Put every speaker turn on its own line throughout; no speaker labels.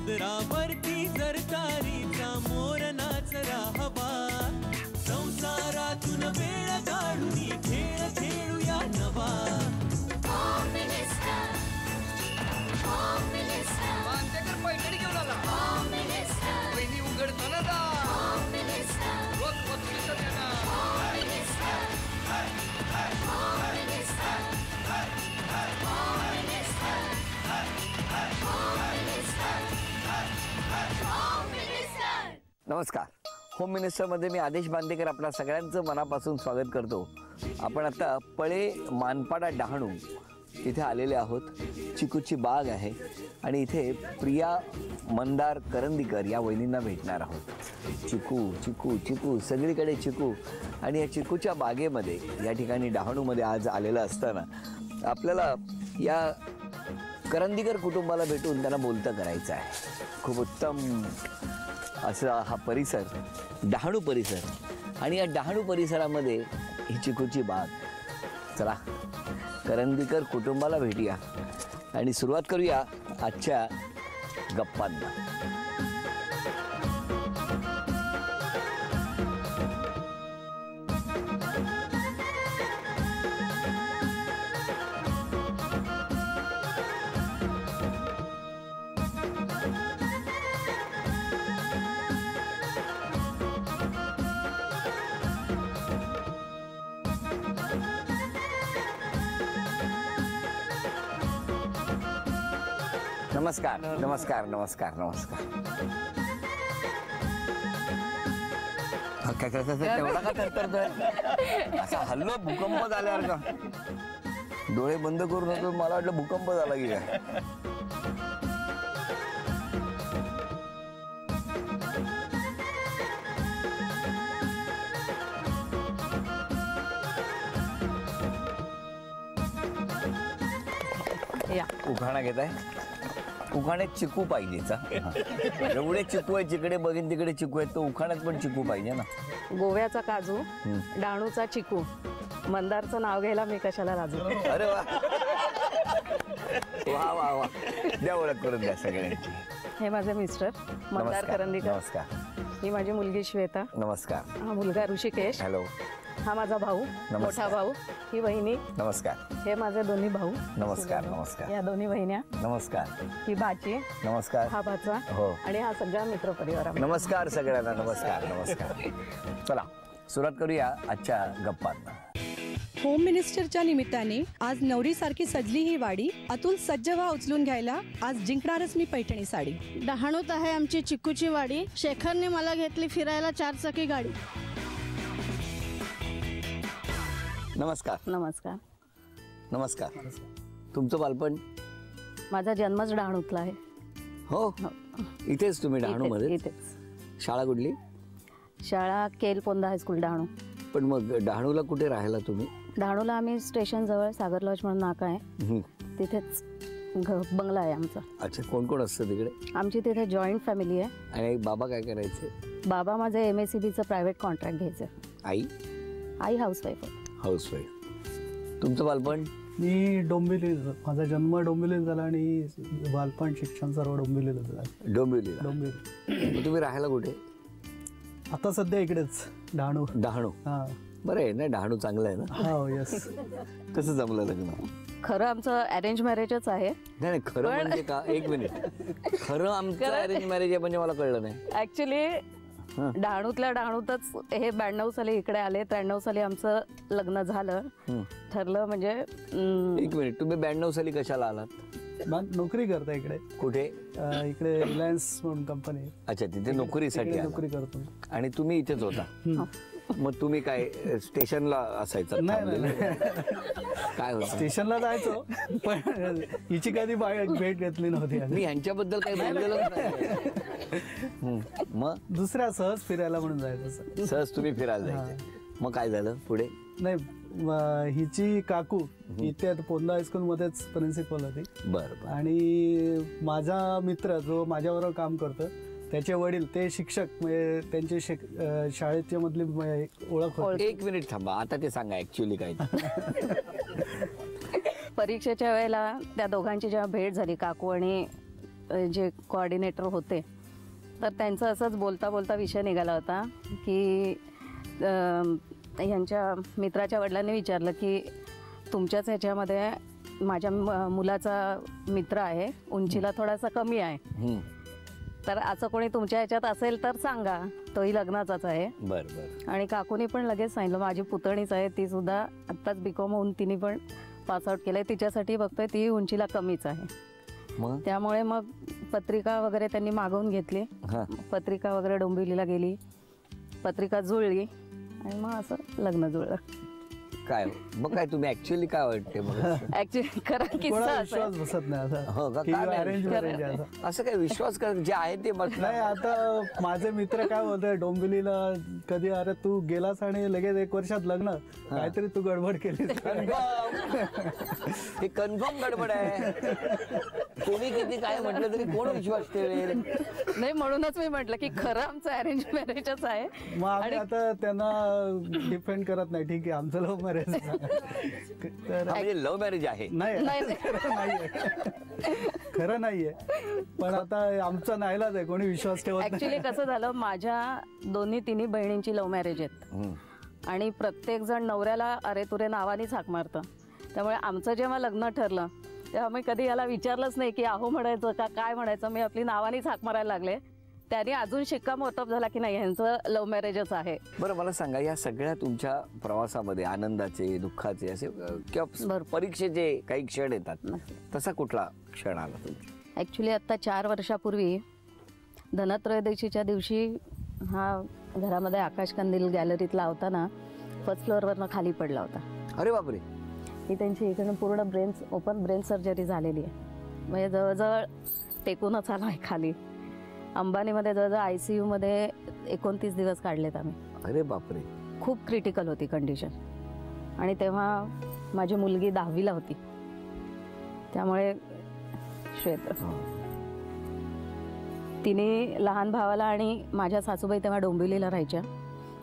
पदरावरती जर तारीचा मोर नाचरा हवा, संसारातून वेळ काढून खेळ खेळूया नवा.
पैठणी घेऊन आला, वहिनी उघडताना दा, रोज पत्रिका देणार.
नमस्कार. होम मिनिस्टरमध्ये मी आदेश बांदेकर आपल्या सगळ्यांचं मनापासून स्वागत करतो. आपण आता पळे मानपाडा डहाणू इथे आलेले आहोत. चिकूची बाग आहे आणि इथे प्रिया मंदार करंदीकर या वहिनींना भेटणार आहोत. चिकू चिकू चिकू सगळीकडे चिकू. आणि या चिकूच्या बागेमध्ये या ठिकाणी डहाणूमध्ये आज आलेलं असताना आपल्याला या करंदीकर कुटुंबाला भेटून त्यांना बोलतं करायचं आहे. खूप उत्तम असा हा परिसर, डहाणू परिसर. आणि या डहाणू परिसरामध्ये ही चिकूची बाग. चला करंदीकर कुटुंबाला भेटूया आणि सुरुवात करूया आजच्या गप्पांना. नमस्कार नमस्कार नमस्कार नमस्कार. काय काय तेवढा का थरथरतोय असा? हल्लो भूकंप झाल्यावर का? डोळे बंद करू नको, मला वाटलं भूकंप झाला की काय. उखाणा घेताय? उखाण्यात चिकू पाहिजेचा. एवढे चिकू आहे, जिकडे बघेन तिकडे चिकू आहेत, तो उखाण्यात पण चिकू पाहिजे ना.
गोव्याचा काजू, डहाणूचा चिकू, मंदारचं नाव घ्यायला मी कशाला लाजू.
अरे वा वा वा वा. द्या ओळख करून द्या सगळ्यांची.
हे माझे मिस्टर मंदार करंदीकर.
नमस्कार.
ही माझी मुलगी श्वेता.
नमस्कार.
हा मुलगा ऋषिकेश.
हॅलो.
हा माझा भाऊ, मोठा भाऊ. ही बहिणी.
नमस्कार.
हे माझे दोन्ही भाऊ.
नमस्कार नमस्कार.
या दोन्ही बहिण्या.
नमस्कार.
ही भाची.
नमस्कार.
हा भाचा.
हो.
आणि हा सगळा मित्र परिवार.
नमस्कार सगळ्यांना. नमस्कार नमस्कार. चला सुरुवात करूया आजच्या गप्पांना.
होम मिनिस्टरच्या निमित्ताने आज नवरीसारखी सजली ही वाडी. अतुल सज्ज व्हा उचलून घ्यायला, आज जिंकणारच मी पैठणी साडी.
डहाणूत आहे आमची चिकूची वाडी. शेखरने मला घेतली फिरायला 4 चाकी गाडी.
नमस्कार.
नमस्कार.
नमस्कार. तुमचं बालपण?
माझा जन्मच डहाणूतला आहे.
हो. इथेच तुम्ही डहाणूमध्ये?
इथेच.
शाळा कुठली?
शाळा केल पोंदा हायस्कूल डहाणू.
पण मग डहाणूला कुठे राहायला तुम्ही?
डहाणूला आम्ही स्टेशन जवळ सागर लॉज म्हणून नाका आहे, तिथेच बंगला आहे आमचा.
अच्छा. कोण कोण असतं तिकडे?
आमची तिथे जॉईंट फॅमिली आहे.
आणि बाबा काय करायचे?
बाबा माझे MSCBचं प्रायव्हेट कॉन्ट्रॅक्ट घ्यायचं.
आई?
आई हाऊसवाईफ आहे.
हाऊसवाईफ. तुमचं बालपण?
मी डोंबिवली. माझा जन्म डोंबिवलीत झाला आणि बालपण शिक्षण सर्व डोंबिवलीला झालं.
डोंबिवलीला.
डोंबिवली.
तुम्ही राहायला कुठे?
आता सध्या इकडेच डहाणू.
डहाणू.
हा.
बरं आहे ना, डहाणू चांगलं आहे ना.
हो. यस.
कसं जमलं लग्न?
खरं आमचं अरेंज मॅरेजच आहे.
नाही खरं म्हणजे का? एक मिनिट. खरं आमचं अरेंज मॅरेज आहे म्हणजे मला कळलं नाही.
ऍक्च्युली डहाणूतल्या डहाणूतच हे 92 साली इकडे आले. 93 साली आमचं लग्न झालं. ठरलं म्हणजे.
एक मिनिट. तुम्ही 92 साली कशाला आलात?
नोकरी करता इकडे.
कुठे?
इकडे रिलायन्स म्हणून कंपनी.
अच्छा. तिथे नोकरीसाठी
नोकरी करतो.
आणि तुम्ही इथेच होता? मग तुम्ही काय स्टेशनला असायचं? काय होतं?
स्टेशनला जायचो, पण हिची कधी भेट घेतली नव्हती.
मी ह्यांच्याबद्दल काही बोललेलं नाही. मग
दुसऱ्या सहज फिरायला म्हणून जायचं.
सहज तुम्ही फिरायला जायचे. मग काय झालं पुढे?
नाही, हिची काकू इथे पोंदा हायस्कूल मध्येच प्रिन्सिपल होती.
बरं.
आणि माझा मित्र जो माझ्याबरोबर काम करतो, त्याचे वडील ते शिक्षक, म्हणजे त्यांची शाळेच्या मधली ओळख होती.
एक मिनिट थांबा, आता ते सांगा ऍक्च्युअली काय.
परीक्षेच्या वेळेला त्या दोघांची जेव्हा भेट झाली, काकू आणि जे कोऑर्डिनेटर होते तर त्यांचं असंच बोलता बोलता विषय निघाला होता की ह्यांच्या मित्राच्या वडिलांनी विचारलं की तुमच्याच ह्याच्यामध्ये माझ्या मुलाचा मित्र आहे, उंचीला थोडासा कमी आहे, तर असं कोणी तुमच्या ह्याच्यात असेल तर सांगा, तोही लग्नाचाच आहे.
बरं बरं.
आणि काकूनी पण लगेच सांगितलं, माझी पुतणीच आहे, ती सुद्धा आत्ताच बीकॉम होऊन तिने पण पासआउट केलंय, तिच्यासाठी बघतोय, ती उंचीला कमीच आहे.
मग
त्यामुळे मग पत्रिका वगैरे त्यांनी मागवून घेतली. पत्रिका वगैरे डोंबिवलीला गेली, पत्रिका जुळली आणि मग असं लग्न जुळलं.
काय मग काय तुम्ही ऍक्च्युअली काय वाटते मला?
ऍक्च्युली खरा किस्सा
कोणाला
असा
विश्वास बसत नाही
हो का?
असं की
काय नाही?
अरेंज मॅरेज आहे असं.
असं काय विश्वास कर जे आहे ते मग
नाही, आता माझे मित्र काय बोलतोय डोंबिवलीला कधी, अरे तू गेलास आणि लगेच 1 वर्षात लग्न, काहीतरी तू गडबड केली.
हे कन्फर्म गडबड आहे. कोणी किती काय म्हटलं तरी कोण विश्वास ठेवेल?
नाही, म्हणूनच मी म्हटलं की खरं आमचं अरेंज मॅरेजच आहे.
मग आम्ही आता त्यांना डिपेंड करत नाही, ठीक आहे आमचं लव्ह मॅरेज. तर
म्हणजे लव्ह मॅरेज आहे.
नाही,
नाही.
खरं नाहीये, खरं नाहीये, पण आता आमचा नाईलाज आहे, कोणी विश्वास ठेवत नाही.
ऍक्च्युली कसं झालं, माझ्या तिन्ही बहिणींची लव्ह मॅरेज आहेत आणि प्रत्येक जण नवऱ्याला अरे तुरे नावानेच हाक मारतं. त्यामुळे आमचं जेव्हा लग्न ठरलं तेव्हा मी कधी याला विचारलंच नाही की आहो म्हणायचं का काय म्हणायचं, मी आपली नावानेच हाक मारायला लागले. त्याने अजून शिक्कामोर्तब झाला की नाही यांचं लव्ह मॅरेजच आहे.
बरं, मला सांगा, या सगळ्या तुमच्या प्रवासामध्ये आनंदाचे, दुःखाचे असे किंवा परीक्षेचे काही क्षण येतात, तसा कुठला क्षण आला तुमचा?
ॲक्च्युली आत्ता 4 वर्षापूर्वी धनत्रयोदशीच्या दिवशी हा घरामध्ये आकाशकंदील गॅलरीत लावताना फर्स्ट फ्लोअरवरनं खाली पडला होता.
अरे बापरे.
ही त्यांची इकडनं पूर्ण ओपन ब्रेन सर्जरी झालेली आहे, म्हणजे जवळजवळ टेकूनच आला आहे खाली. अंबानीमध्ये जवळजवळ ICU मध्ये 29 दिवस काढलेत आम्ही.
अरे बापरे.
खूप क्रिटिकल होती कंडिशन आणि तेव्हा माझी मुलगी 10वीला होती. त्यामुळे श्वेत तिने लहान भावाला आणि माझ्या सासूबाई तेव्हा डोंबिवलीला राहायच्या,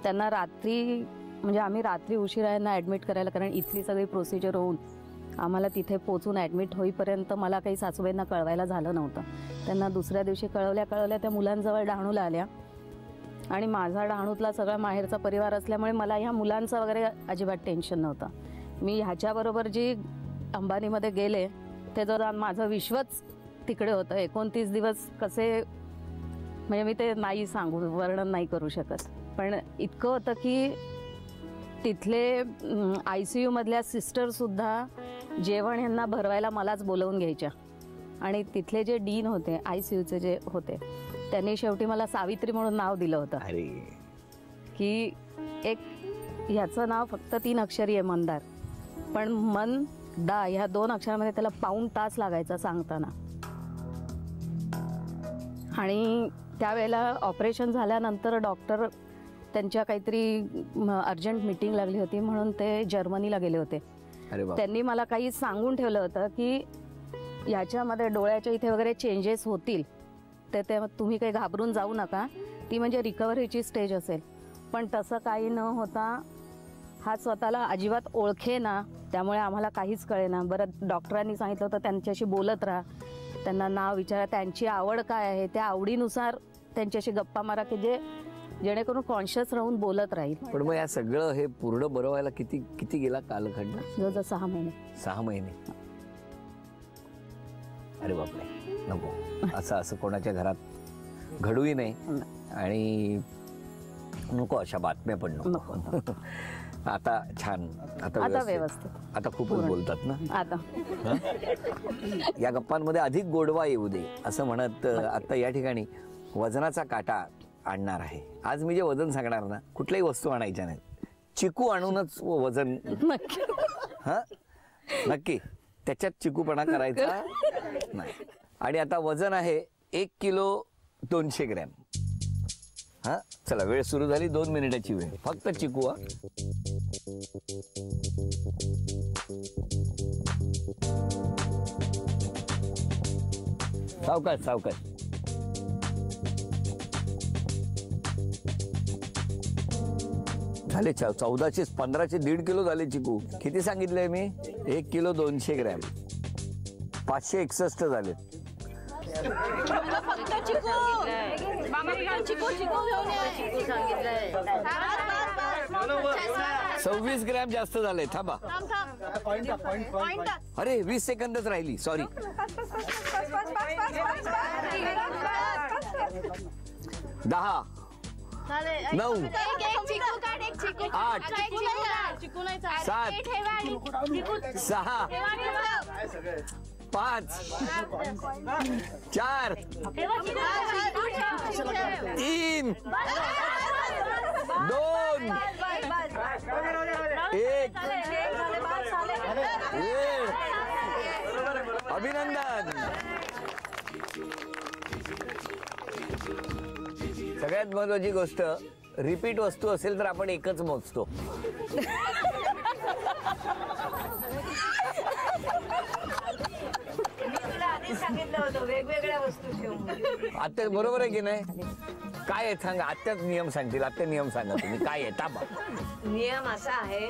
त्यांना रात्री म्हणजे आम्ही रात्री उशिरा यांना ॲडमिट करायला, कारण इथली सगळी प्रोसिजर होऊन आम्हाला तिथे पोचून ॲडमिट होईपर्यंत मला काही सासूबाईंना कळवायला झालं नव्हतं. त्यांना दुसऱ्या दिवशी कळवल्या त्या मुलांजवळ डहाणूला आल्या आणि माझा डहाणूतला सगळा माहेरचा परिवार असल्यामुळे मला ह्या मुलांचं वगैरे अजिबात टेन्शन नव्हतं. मी ह्याच्याबरोबर जी अंबानीमध्ये गेले ते जर माझं विश्वच तिकडे होतं. 29 दिवस कसे, म्हणजे मी ते नाही सांगू, वर्णन नाही करू शकत. पण इतकं होतं की तिथले ICU मधल्या सिस्टरसुद्धा जेवण ह्यांना भरवायला मलाच बोलवून घ्यायच्या. आणि तिथले जे डीन होते ICUचे जे होते त्यांनी शेवटी मला सावित्री म्हणून नाव दिलं होतं.
अरे
की एक ह्याचं नाव फक्त 3 अक्षरी आहे, मंदार, पण मन दा ह्या 2 अक्षरामध्ये त्याला पाऊण तास लागायचा सांगताना. आणि त्यावेळेला ऑपरेशन झाल्यानंतर डॉक्टर त्यांच्या काहीतरी अर्जंट मीटिंग लागली होती म्हणून ते जर्मनीला गेले होते. त्यांनी मला काही सांगून ठेवलं होतं की याच्यामध्ये डोळ्याच्या इथे वगैरे चेंजेस होतील, तर ते तुम्ही काही घाबरून जाऊ नका, ती म्हणजे रिकव्हरीची स्टेज असेल. पण तसं काही न होता हा स्वतःला अजिबात ओळखे ना, त्यामुळे आम्हाला काहीच कळेना. बरं, डॉक्टरांनी सांगितलं होतं त्यांच्याशी बोलत राहा, त्यांना नाव विचारा, त्यांची आवड काय आहे त्या आवडीनुसार त्यांच्याशी गप्पा मारा की जेणेकरून कॉन्शियस राहून बोलत राहील.
पण मग या सगळं हे पूर्ण बरं व्हायला किती गेला कालखंड?
जवळजवळ 6 महिने.
6 महिने. अरे बापरे, नको असं कोणाच्या घरात घडूही नाही आणि नको अशा बातम्या पण नको. आता छान, आता
व्यवस्थित,
आता खूपच बोलतात ना
आता.
या गप्पांमध्ये अधिक गोडवा येऊ दे असं म्हणत आता या ठिकाणी वजनाचा काटा आणणार आहे. आज मी जे वजन सांगणार ना, कुठल्याही वस्तू आणायच्या नाही, चिकू आणूनच वजन. हा नक्की, त्याच्यात चिकूपणा करायचा नाही. आणि आता वजन आहे 1 किलो 200 ग्रॅम. हा चला, वेळ सुरू झाली, 2 मिनिटाची वेळ, फक्त चिकू. हा सावकाश सावकाश. झाले 1400, 1500, 1.5 किलो झाले चिकू. किती सांगितलंय मी? 1 किलो 200 ग्रॅम, 561 झाले. $26 ग्रॅम जास्त झालंय. थांबा. अरे 20 सेकंदच राहिली. सॉरी. 10 9 8 7 6 5 4 3 2 1. अभिनंदन. सगळ्यात महत्वाची गोष्ट, रिपीट वस्तू असेल तर आपण एकच मोजतो.
वेगवेगळ्या वस्तू ठेवून.
आता बरोबर आहे की नाही? काय आहे सांगा. आत्ताच नियम सांगतील. आता नियम सांगा तुम्ही काय आहे. ताबा
नियम असा आहे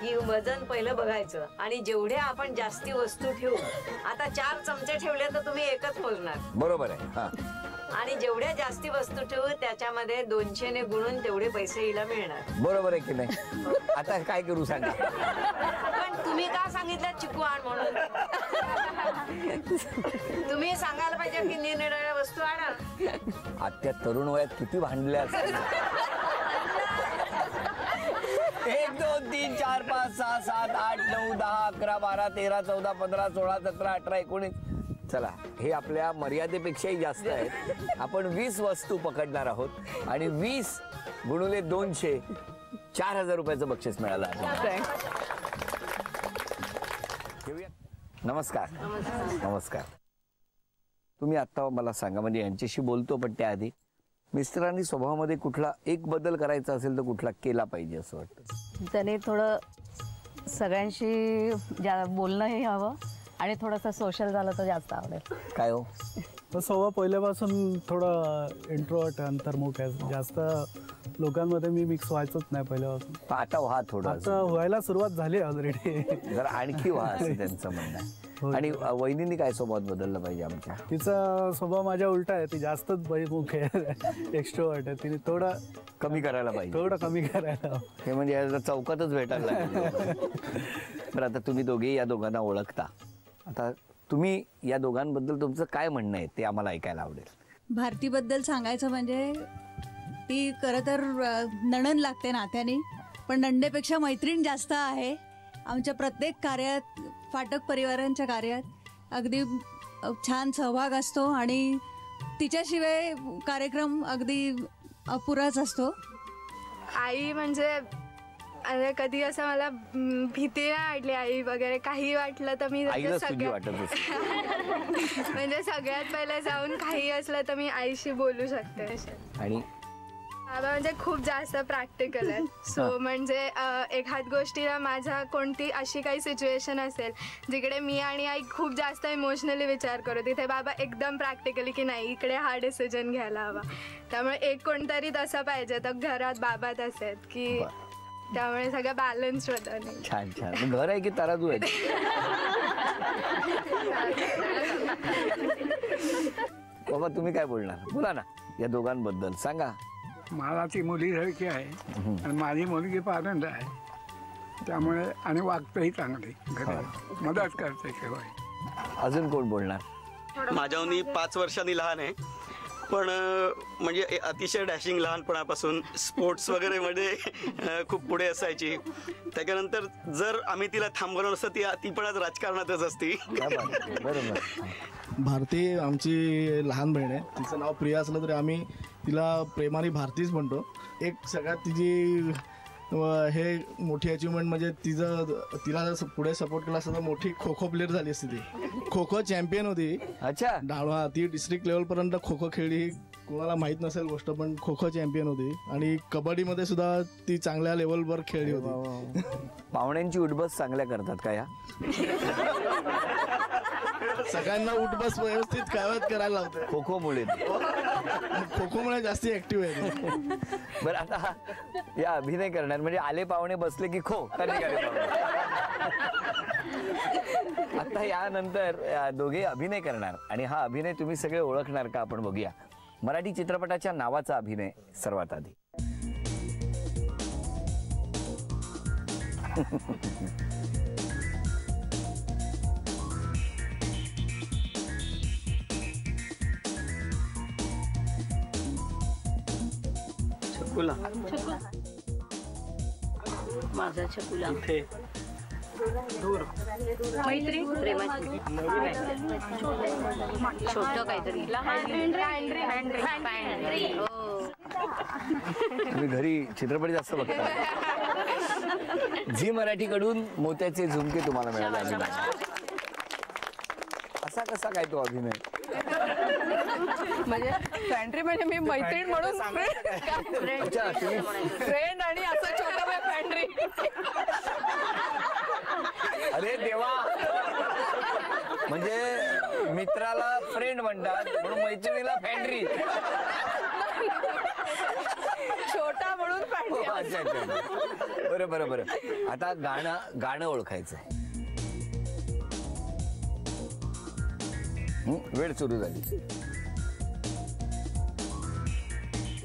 की वजन पहिलं बघायचं आणि जेवढ्या आपण जास्ती वस्तू ठेवू, आता 4 चमचे ठेवले तर तुम्ही एकच मोजणार.
बरोबर आहे. हा.
आणि जेवढ्या जास्ती वस्तू ठेवू त्याच्यामध्ये 200 ने गुणून तेवढे पैसे हिला मिळणार.
बरोबर आहे की नाही? आता काय करू सांगा.
पण तुम्ही का सांगितलं चिकू आण म्हणून? तुम्ही सांगायला पाहिजे की निरनिराळ्या वस्तू आणा.
आत्या तरुण वयात किती भांडल्या असतील. 1 2 3 4 5 6 7 8 9 10 11 12 13 14 15 16 17 18 19. चला, हे आपल्या मर्यादेपेक्षाही जास्त आहेत. आपण 20 वस्तू पकडणार आहोत आणि 20 गुणुले 200 4,000 रुपयाचं बक्षीस मिळालं आहे. नमस्कार. नमस्कार. तुम्ही आता मला सांगा, म्हणजे यांच्याशी बोलतो पण त्याआधी मिस्टरांनी स्वभावामध्ये कुठला एक बदल करायचा असेल तर कुठला केला पाहिजे असं वाटतं?
त्याने थोडं सगळ्यांशी बोलणंही हवं आणि थोडंसं सोशल झालं तर जास्त आवडेल.
काय हो?
तो स्वभाव पहिल्यापासून थोडं इंट्रोवर्ट, अंतर्मुख आहे. जास्त लोकांमध्ये मी मिक्स व्हायचंच नाही पहिल्यापासून.
आता व्हा थोडं.
आता व्हायला सुरुवात झाली ऑलरेडी.
जरा आणखी व्हा असं त्यांचं म्हणणं आहे. आणि वहिनींनी काय स्वभाव बदलला पाहिजे आमच्या?
तिचा स्वभाव माझ्या उलटा आहे. ती जास्तच बहिमुख आहे, एक्स्ट्रोवर्ट आहे. तिने थोडं
कमी करायला पाहिजे.
थोडं कमी करायला.
हे म्हणजे आता चौकातच भेटायला लागेल. तर आता तुम्ही दोघे या दोघांना ओळखता. आता तुम्ही या दोघांबद्दल तुमचं काय म्हणणं आहे ते आम्हाला ऐकायला आवडेल.
भारतीबद्दल सांगायचं म्हणजे ती खरं तर नणन लागते नात्याने, पण नंदेपेक्षा मैत्रीण जास्त आहे. आमच्या प्रत्येक कार्यात, फाटक परिवारांच्या कार्यात अगदी छान सहभाग असतो आणि तिच्याशिवाय कार्यक्रम अगदी अपुराच असतो.
आई म्हणजे कधी असं मला भीती नाही वाटली. आई वगैरे काही वाटलं तर मी म्हणजे सगळ्यात पहिले जाऊन काही असलं तर मी आईशी बोलू शकते.
आणि
बाबा म्हणजे खूप जास्त प्रॅक्टिकल आहे. सो म्हणजे एखाद गोष्टीला माझ्या कोणती अशी काही सिच्युएशन असेल जिकडे मी आणि आई खूप जास्त इमोशनली विचार करू, तिथे बाबा एकदम प्रॅक्टिकली की नाही इकडे हा डिसिजन घ्यायला हवा. त्यामुळे एक कोणतरी तसं पाहिजे. तर घरात बाबा तसे आहेत की त्यामुळे सगळं बॅलन्स होतं.
छान छान. घर आहे की तराजू आहे? बाबा तुम्ही काय बोलणार? बोला ना या दोघांबद्दल सांगा.
मला ती मुलीसारखी आहे आणि माझी मुलगी पारंड आहे. त्यामुळे आणि वागतही चांगली, मदत करते शिवाय.
अजून कोण बोलणार?
माझ्याहून 5 वर्षांनी लहान आहे, पण म्हणजे अतिशय डॅशिंग लहानपणापासून स्पोर्ट्स वगैरे मध्ये खूप पुढे असायची. त्याच्यानंतर जर आम्ही तिला थांबवलं नसतं ती पण आज राजकारणातच असती.
बरोबर.
भारती आमची लहान बहीण आहे. तिचं नाव प्रिया असलं तरी आम्ही तिला प्रेमाने भारतीच म्हणतो. एक सगळ्यात तिची हे मोठी अचिव्हमेंट म्हणजे तिला जर पुढे सपोर्ट केला असता तर मोठी खो खो प्लेअर झाली असती. ती खो खो चॅम्पियन होती.
अच्छा.
डाळवा ती डिस्ट्रिक्ट लेवलपर्यंत खो खो खेळली. कोणाला माहीत नसेल गोष्ट, पण खो खो चॅम्पियन होती. आणि कबड्डीमध्ये सुद्धा ती चांगल्या लेवलवर खेळली होती.
पाहुण्यांची उठबस चांगल्या करतात का या?
सगळ्यांना उठबस व्यवस्थित करायला लावते
खो खो मुळे.
खो खो मध्ये जास्त ऍक्टिव्ह आहे.
बरं आता या अभिनय करणार म्हणजे आले पाहुणे बसले की खो का निघाले पाहुणे. आता यानंतर दोघे अभिनय करणार आणि हा अभिनय तुम्ही सगळे ओळखणार का आपण बघूया. मराठी चित्रपटाच्या नावाचा अभिनय सर्वात आधी.
छकुला.
माझा छकुला.
दूर.
मैत्री प्रेमाची. छोटं काहीतरी.
तुम्ही घरी चित्रपट जास्त बघता. झी मराठीकडून मोत्याचे झुमके तुम्हाला मिळाले. असा कसा काय तो अभिनय.
म्हणजे पॅन्ट्री म्हणजे मी मैत्रीण म्हणून फ्रेंड आणि असं छोटं पॅन्ट्री.
अरे देवा, म्हणजे मित्राला फ्रेंड म्हणतात म्हणून मैत्रिणीला फॅन्ड्री.
छोटा म्हणून पॅन्ट्री.
अच्छा अच्छा, बरं बरं बरं. आता गाणं ओळखायचं आहे. वेळ सुरू झाली.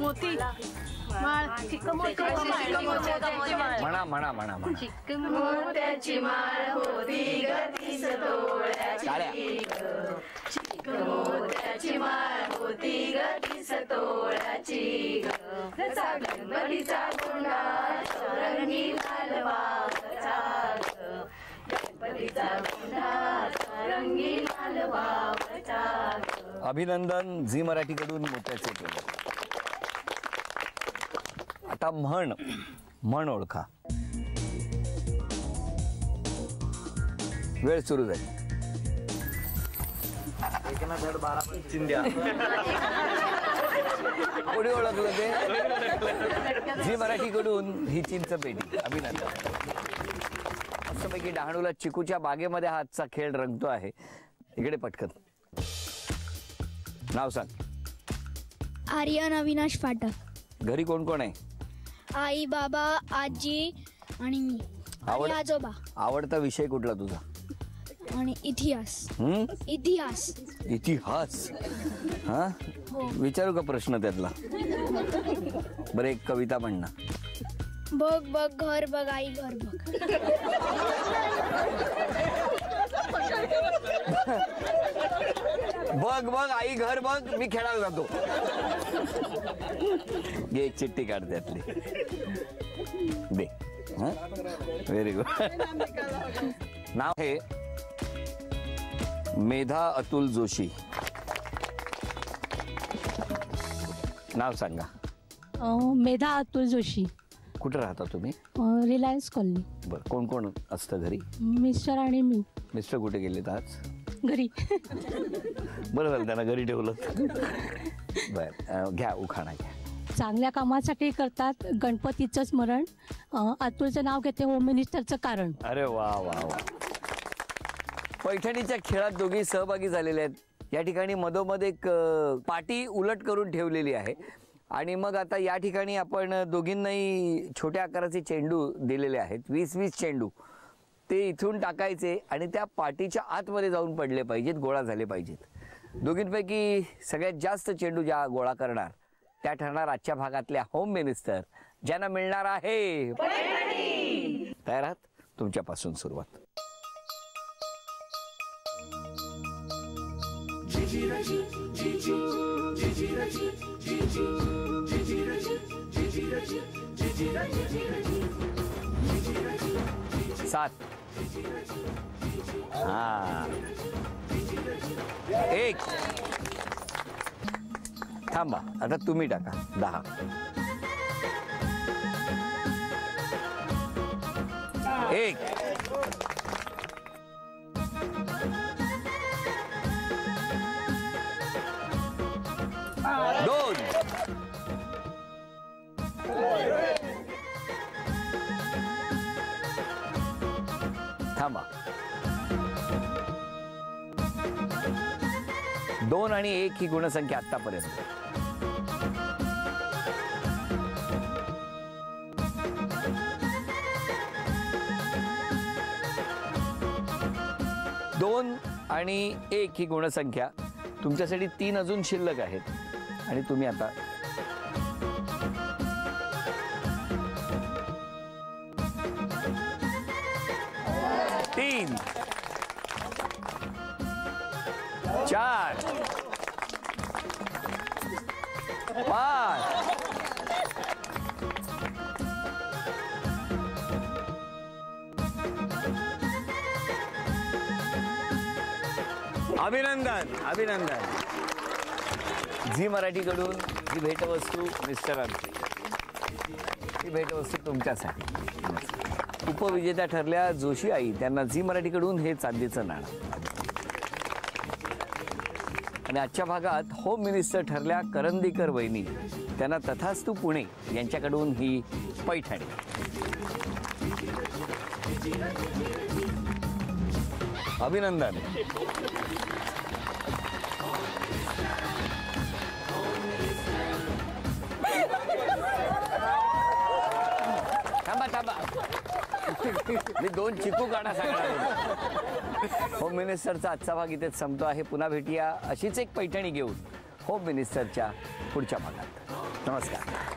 मोती
म्हणा म्हणा म्हणा म्हणा.
मोत्याची माळ होती गती सतोळ्याची. मोत्याची माळ होती गती सतोळ्याची. गणपतीचा गुंडा रंगी लाल वावचा. गणपतीचा गुंडा रंगी लाल वावचा.
अभिनंदन झी मराठीकडून मोत्याचे केलं. आता म्हण ओळखा. वेळ सुरू झाली.
चिंध्या.
कोणी ओळखलं ते. झी मराठीकडून ही चिंच पेटी. अभिनंदन. मस्तपैकी डहाणूला चिकूच्या बागेमध्ये हा आजचा खेळ रंगतो आहे. इकडे पटकन नाव सांग.
आर्यन अविनाश फाटक.
घरी कोण कोण आहे.
आई बाबा आजी आणि मी आणि आजोबा.
आवडता विषय कुठला तुझा.
आणि इतिहास. इतिहास.
इतिहास. हा विचारू का प्रश्न त्यातला. बरं एक कविता म्हण ना.
बघ बघ घर बघ आई घर बघ.
बघ बघ आई घर बघ मी खेळायला जातो. घे एक चिठ्ठी काढ त्यातली दे. Very good. नाव आहे मेधा अतुल जोशी. नाव सांगा.
मेधा अतुल जोशी.
कुठे राहता तुम्ही.
Reliance colony.
बरं कोण कोण असतं घरी.
मिस्टर आणि मी.
मिस्टर कुठे गेलेत आज.
घरी.
बरं झालं त्यांना घरी ठेवलं. बरं घ्या उखाणा घ्या.
चांगल्या कामासाठी करतात गणपतीचं स्मरण. अतुलचं नाव घेते होम मिनिस्टरचं कारण.
अरे वा वा वा. पैठणीच्या खेळात दोघी सहभागी झालेले आहेत. या ठिकाणी मधोमध एक पाटी उलट करून ठेवलेली आहे आणि मग आता या ठिकाणी आपण दोघींनाही छोट्या आकाराचे चेंडू दिलेले आहेत. 20-20 चेंडू ते इथून टाकायचे आणि त्या पाटीच्या आतमध्ये जाऊन पडले पाहिजेत, गोळा झाले पाहिजेत. दोघींपैकी सगळ्यात जास्त चेंडू ज्या गोळा करणार त्या ठरणार आजच्या भागातल्या होम मिनिस्टर, ज्यांना मिळणार आहे. तयार आहात. तुमच्यापासून सुरुवात. सात. हा. एक. थांबा आता तुम्ही टाका. 10. एक. 2. थांबा. 2 आणि 1 ही गुणसंख्या आतापर्यंत. 2 आणि 1 ही गुणसंख्या तुमच्यासाठी 3 अजून शिल्लक आहेत आणि तुम्ही आता तीन 4 5 अभिनंदन अभिनंदन. झी मराठीकडून ही भेटवस्तू मिस्टरांची, ही भेटवस्तू तुमच्यासाठी. उपविजेत्या ठरल्या जोशी आई, त्यांना झी मराठीकडून हे चांदीचं नाणं. आणि आजच्या भागात होम मिनिस्टर ठरल्या करंदीकर वहिनी, त्यांना तथास्तू पुणे यांच्याकडून ही पैठणी. अभिनंदन. थांबा थांबा, मी 2 चिकू काढा सांगणार. होम मिनिस्टरचा आजचा भाग इथेच संपतो आहे. पुन्हा भेटूया अशीच एक पैठणी घेऊन होम मिनिस्टरच्या पुढच्या भागात. नमस्कार.